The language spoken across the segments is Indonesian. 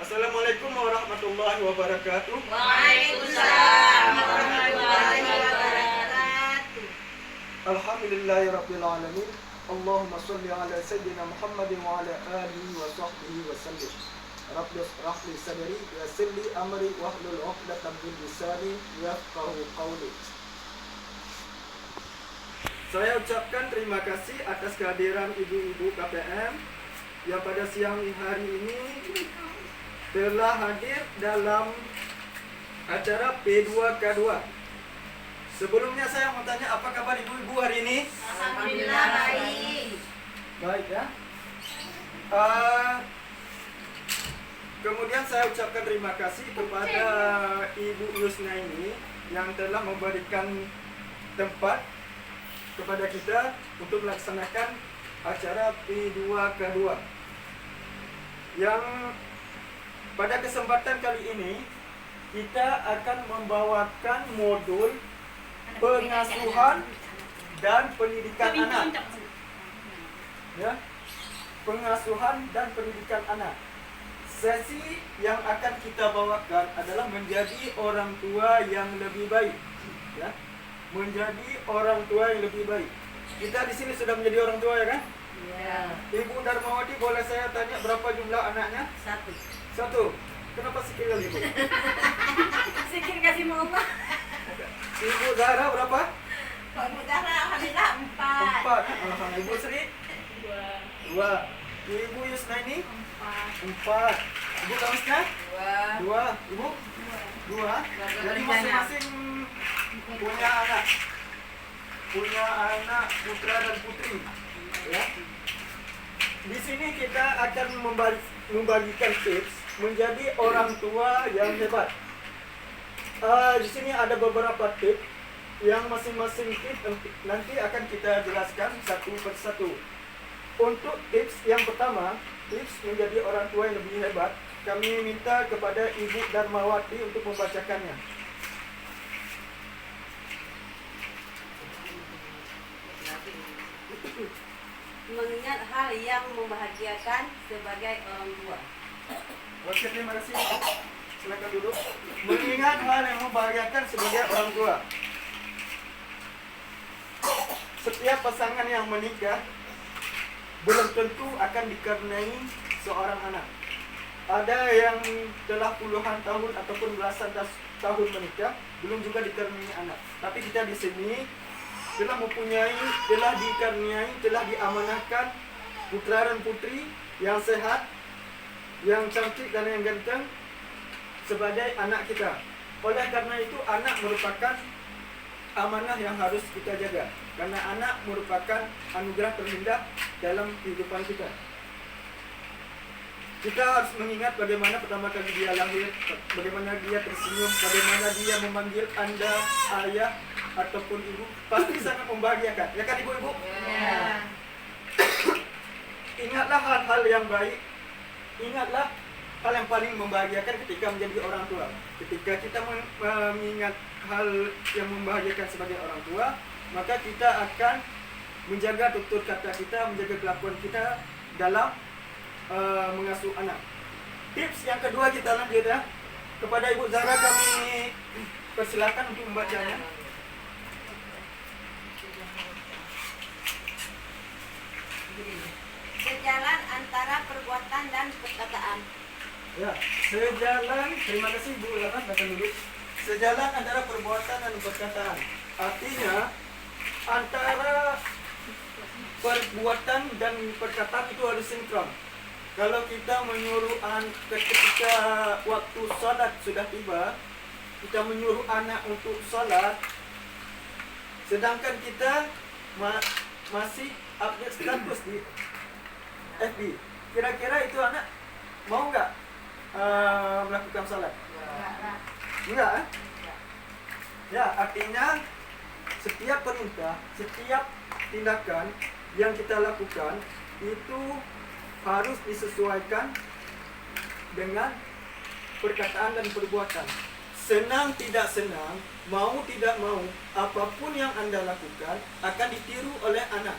Assalamualaikum warahmatullahi wabarakatuh. Waalaikumsalam warahmatullahi wabarakatuh. Alhamdulillahirabbil alamin. Allahumma shalli ala sayyidina Muhammadin wa ala alihi wa sahbihi wa sallim. Rabbi ishrah li sadri wa yassir li amri wahlul 'uqdatam min lisani yafqahu qawli. Saya ucapkan terima kasih atas kehadiran ibu-ibu KPM yang pada siang hari ini telah hadir dalam acara P2K2. Sebelumnya saya mau tanya, apa kabar ibu-ibu hari ini? Alhamdulillah baik. Baik ya. Kemudian saya ucapkan terima kasih kepada Ibu Yusna ini yang telah memberikan tempat kepada kita untuk melaksanakan acara P2K2 yang pada kesempatan kali ini kita akan membawakan modul pengasuhan dan pendidikan anak. Ya, pengasuhan dan pendidikan anak. Sesi yang akan kita bawakan adalah menjadi orang tua yang lebih baik. Ya, menjadi orang tua yang lebih baik. Kita di sini sudah menjadi orang tua ya kan? Ya. Ibu Darmawati, boleh saya tanya berapa jumlah anaknya? Satu. Kenapa sikil ibu? Sikir kasih Allah. Ibu Zahra berapa? Ibu Zahra alhamdulillah 4. Empat. Alhamdulillah. Ibu Sri? Dua. Ibu Yusna ini? 4. Ibu Kamisna? 2. Ibu? 2. Jadi masing-masing punya anak. Punya anak putra dan putri. Ya. Di sini kita akan membagikan tips menjadi orang tua yang hebat. Di sini ada beberapa tips yang masing-masing tips nanti akan kita jelaskan satu persatu. Untuk tips yang pertama, tips menjadi orang tua yang lebih hebat, kami minta kepada Ibu Darmawati untuk membacakannya. Mengingat hal yang membahagiakan sebagai orang tua. Oke, terima kasih. Silakan duduk. Mengingat hal yang membahagiakan sebagai orang tua. Setiap pasangan yang menikah belum tentu akan dikaruniai seorang anak. Ada yang telah puluhan tahun ataupun belasan tahun menikah, belum juga dikaruniai anak. Tapi kita di sini telah dikaruniai, telah diamanahkan putra dan putri yang sehat, yang cantik dan yang ganteng sebagai anak kita. Oleh karena itu, anak merupakan amanah yang harus kita jaga, karena anak merupakan anugerah terindah dalam kehidupan kita. Kita harus mengingat bagaimana pertama kali dia lahir, bagaimana dia tersenyum, bagaimana dia memanggil Anda ayah ataupun ibu, pasti sangat membahagiakan. Ya kan ibu-ibu? Ya. Ingatlah hal-hal yang baik. Ingatlah hal yang paling membahagiakan ketika menjadi orang tua. Ketika kita mengingat hal yang membahagiakan sebagai orang tua, maka kita akan menjaga tutur kata kita, menjaga kelakuan kita dalam mengasuh anak. Tips yang kedua kita lanjut ya. Kepada Ibu Zahra kami persilakan untuk membacanya. Sejalan antara perbuatan dan perkataan. Ya, sejalan, terima kasih Bu Zahra, silakan duduk. Sejalan antara perbuatan dan perkataan. Artinya antara perbuatan dan perkataan itu harus sinkron. Kalau kita menyuruh ketika waktu sholat sudah tiba, kita menyuruh anak untuk sholat, sedangkan kita masih update status di FB, kira-kira itu anak mau nggak melakukan sholat? Enggak, eh? Ya, artinya setiap perintah, setiap tindakan yang kita lakukan itu harus disesuaikan dengan perkataan dan perbuatan. Senang tidak senang, mau tidak mau, apapun yang Anda lakukan akan ditiru oleh anak.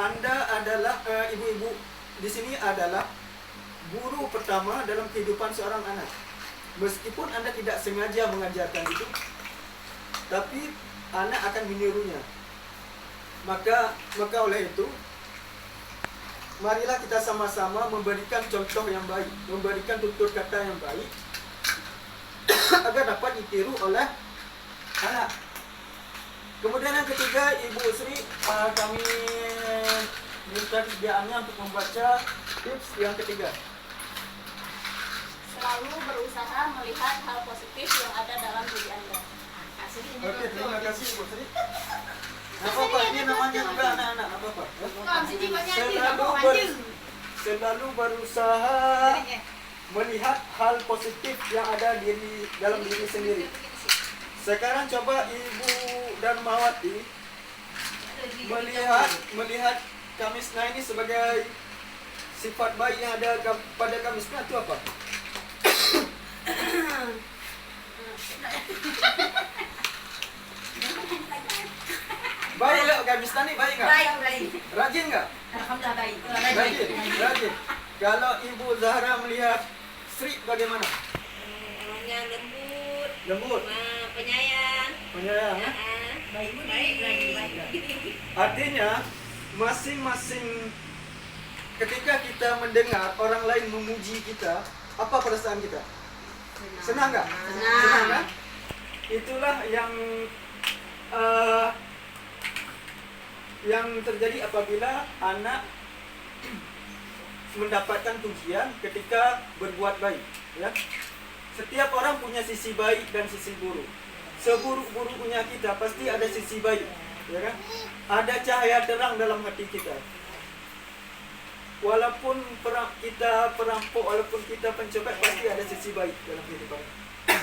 Anda adalah ibu-ibu di sini adalah guru pertama dalam kehidupan seorang anak. Meskipun Anda tidak sengaja mengajarkan itu, tapi anak akan menirunya. Maka oleh itu, marilah kita sama-sama memberikan contoh yang baik, memberikan tutur kata yang baik agar dapat ditiru oleh anak. Kemudian yang ketiga, Ibu Sri, kami minta kesediaannya untuk membaca tips yang ketiga. Selalu berusaha melihat hal positif yang ada dalam diri Anda. Oke, terima kasih Ibu Sri. Apa-apa, ini namanya juga anak-anak, apa-apa. Selalu berusaha melihat hal positif yang ada dalam diri sendiri. Sekarang coba Ibu Darmawati melihat Kamisna ini sebagai sifat baik yang ada pada Kamisna itu apa? Baik nggak Kamisna nih, baik nggak? Baik. Rajin nggak? Alhamdulillah baik. Rajin. Kalau Ibu Zahra melihat Sri bagaimana? Orangnya Lembut, penyayang. ya? Baik. Artinya masing-masing ketika kita mendengar orang lain memuji kita, apa perasaan kita? Senang nggak? Senang. Kan? Itulah yang terjadi apabila anak mendapatkan pujian ketika berbuat baik, ya. Setiap orang punya sisi baik dan sisi buruk. Seburuk-buruknya kita pasti ada sisi baik, ya kan? Ada cahaya terang dalam hati kita. Walaupun kita perampok, walaupun kita pencopet, pasti ada sisi baik dalam kehidupan,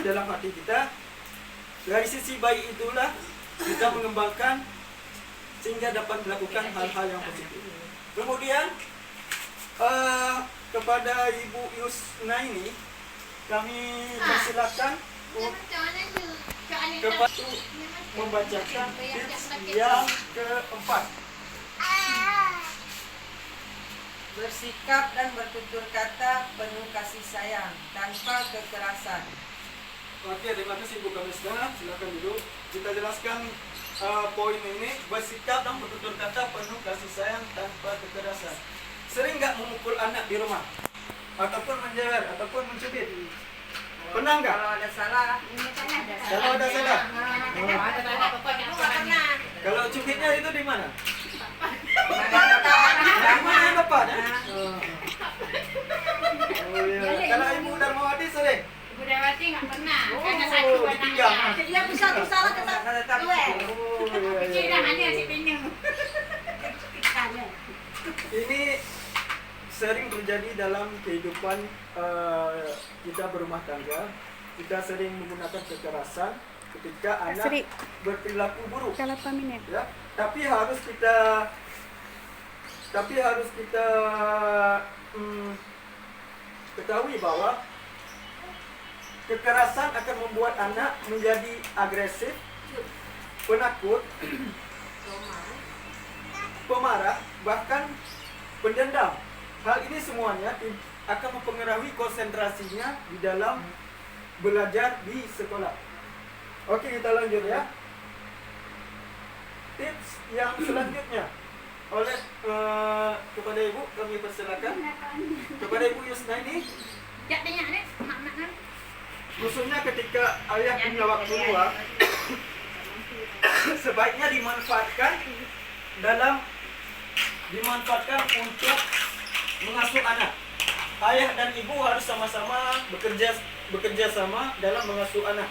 dalam hati kita. Dari sisi baik itulah kita mengembangkan sehingga dapat melakukan hal-hal yang positif. Kemudian kepada Ibu Yusna ini kami persilakan untuk membacakan tips yang keempat. Bersikap dan bertutur kata penuh kasih sayang tanpa kekerasan. Oke, terima kasih Bu Kamisna. Silakan duduk. Kita jelaskan poin ini. Bersikap dan bertutur kata penuh kasih sayang tanpa kekerasan. Sering nggak memukul anak di rumah? Ataupun menjewer, ataupun mencubit? Pernah nggak? Kalau ada salah, Kalau ada salah? Kalau cubitnya itu di mana? Di mana yang tepat? Ya? Oh, iya. Kalau Ibu Darmawati sering? Ibu Dewati nggak pernah. Oh, Karena satu ditinggal. anaknya. Dia bisa salah tetap. Oh, Kecil iya, dah iya. hanya si pinjam. Ini sering terjadi dalam kehidupan kita berumah tangga. Kita sering menggunakan kekerasan ketika anak berperilaku buruk. Ya, tapi harus kita ketahui bahwa kekerasan akan membuat anak menjadi agresif, penakut, pemarah, bahkan pendendam. Hal ini semuanya akan mempengaruhi konsentrasinya di dalam belajar di sekolah. Oke, kita lanjut ya. Tips yang selanjutnya oleh kepada Ibu kami persilakan kepada Ibu Yusna ini, Jak tanya deh, mak-mak kan. khususnya ketika ayah punya waktu luang, sebaiknya dimanfaatkan untuk mengasuh anak. Ayah dan ibu harus sama-sama bekerja sama dalam mengasuh anak.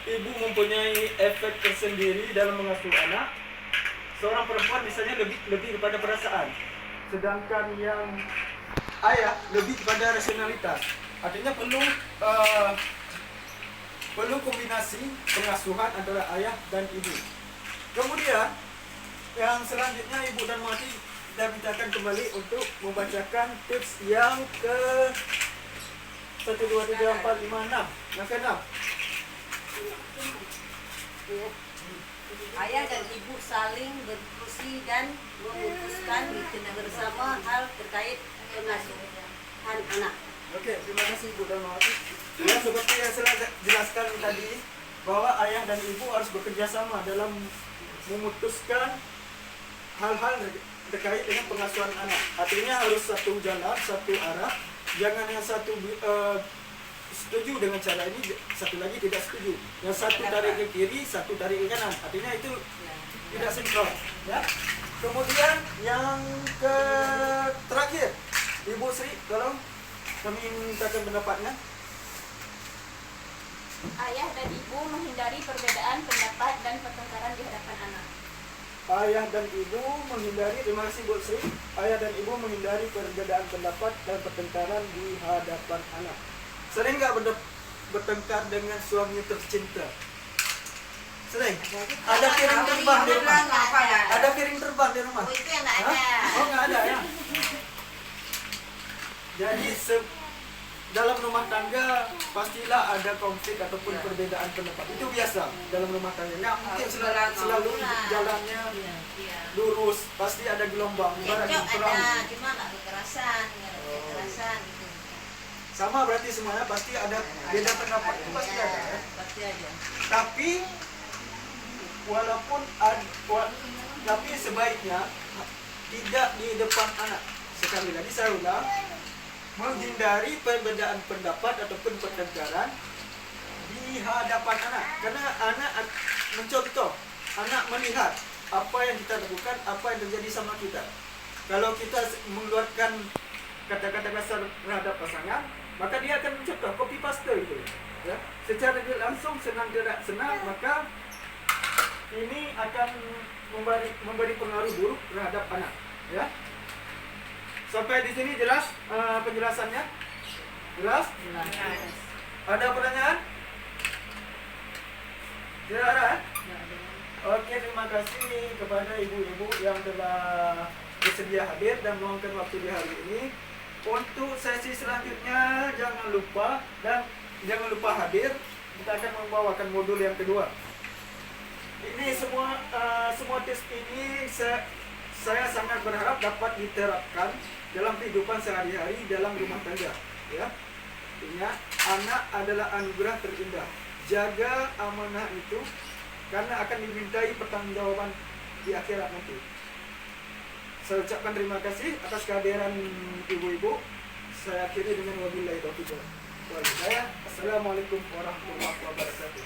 Ibu mempunyai efek tersendiri dalam mengasuh anak. Seorang perempuan misalnya lebih kepada perasaan, sedangkan yang ayah lebih kepada rasionalitas. Artinya perlu kombinasi pengasuhan antara ayah dan ibu. Kemudian yang selanjutnya Ibu Darmawati kita mintakan kembali untuk membacakan tips yang ke 1, 2, 3, 4, 5, 6. Yang ke-6. Ayah dan ibu saling berdiskusi dan memutuskan bersama hal terkait pengasuhan. anak. Oke, terima kasih Ibu Darmawati. Ya, seperti yang saya jelaskan tadi, bahwa ayah dan ibu harus bekerja sama dalam memutuskan hal-hal terkait dengan pengasuhan anak. Artinya harus satu jalan, satu arah. Jangan yang satu setuju dengan cara ini, satu lagi tidak setuju. Yang satu tarik ke kiri, satu tarik ke kanan. Artinya itu tidak sinkron. Ya. Kemudian yang terakhir, Ibu Sri, tolong kami mintakan pendapatnya. Ayah dan ibu menghindari perbedaan pendapat dan pertengkaran di hadapan anak. Ayah dan ibu menghindari, terima kasih Bu Sri. Ayah dan ibu menghindari perbedaan pendapat dan pertengkaran di hadapan anak. Sering nggak bertengkar dengan suami tercinta? Sering. Ada piring terbang di rumah. Ada piring terbang di rumah. Oh, itu yang nggak Hah? ada. Oh, nggak ada ya. Jadi dalam rumah tangga pastilah ada konflik ataupun perbedaan pendapat. Itu biasa dalam rumah tangga. Nggak mungkin selalu jalannya lurus. Pasti ada gelombang. Ibarat Cocok perang. ada, cuma nggak kekerasan, nggak ada kekerasan gitu. Sama berarti semuanya pasti ada beda pendapat. Itu pasti ada. Ya. Pasti ada. Tapi walaupun tapi sebaiknya tidak di depan anak. Sekali lagi saya ulang, menghindari perbedaan pendapat ataupun pertengkaran di hadapan anak. Karena anak mencontoh, anak melihat apa yang kita lakukan, apa yang terjadi sama kita. Kalau kita mengeluarkan kata-kata kasar terhadap pasangan, maka dia akan mencontoh, copy paste itu. Ya. Secara langsung, senang tidak senang, maka ini akan memberi pengaruh buruk terhadap anak. Ya. Sampai di sini jelas penjelasannya? Jelas? Ada pertanyaan? Tidak ada? Oke, terima kasih kepada ibu-ibu yang telah bersedia hadir dan meluangkan waktu di hari ini. Untuk sesi selanjutnya jangan lupa hadir. Kita akan membawakan modul yang kedua. Ini semua tes ini saya sangat berharap dapat diterapkan dalam kehidupan sehari-hari dalam rumah tangga. Ya, ingat, anak adalah anugerah terindah. Jaga amanah itu karena akan dimintai pertanggungjawaban di akhirat nanti. Saya ucapkan terima kasih atas kehadiran ibu-ibu. Saya akhiri dengan wabillahi taufiq wal hidayah. Assalamualaikum warahmatullahi wabarakatuh.